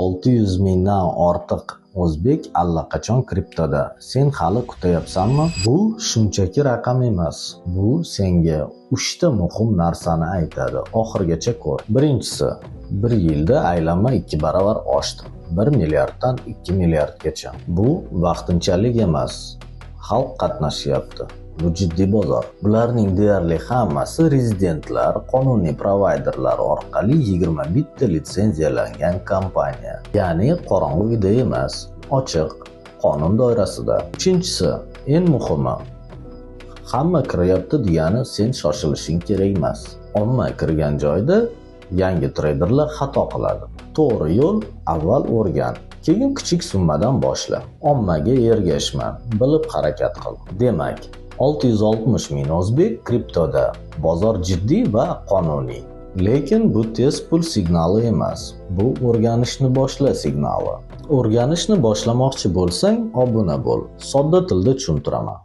600 mingdan ortiq o'zbek allaqachon kriptoda. Sen hali kutayapsanmi? Bu shunchaki raqam emas. Bu senga 3 ta muhim narsani aytadi. Oxirigacha ko'r. Birinchisi, bir yilda aylanma 2 baravar oshdi. 1 milliarddan 2 milliardgacha. Bu vaqtinchalik emas. Xalq qatnashyapti. Bu jiddiy bozor. Bularning deyarli hammasi rezidentlar, qonuniy provayderlar orqali 21 ta litsenziyalangan kompaniya. Ya'ni qorong'u uyda emas, ochiq, qonun doirasida. Uchinchisi, eng muhimi, hamma kiryapti degani sen shoshilishing kerak emas. Omma kirgan joyda yangi treyderlar xato qiladi. To'g'ri yo'l avval o'rgan. Keyin kichik summadan boshla. Ommaga ergashma, bilib harakat qil. Demak, 660 ming o'zbek kriptoda. Bozor jiddiy va qonuniy. Lekin bu tez pul signali emas. Bu o'rganishni boshla signali. O'rganishni boshlamoqchi bo'lsang, obuna bo'l. Sodda tilda tushuntiraman.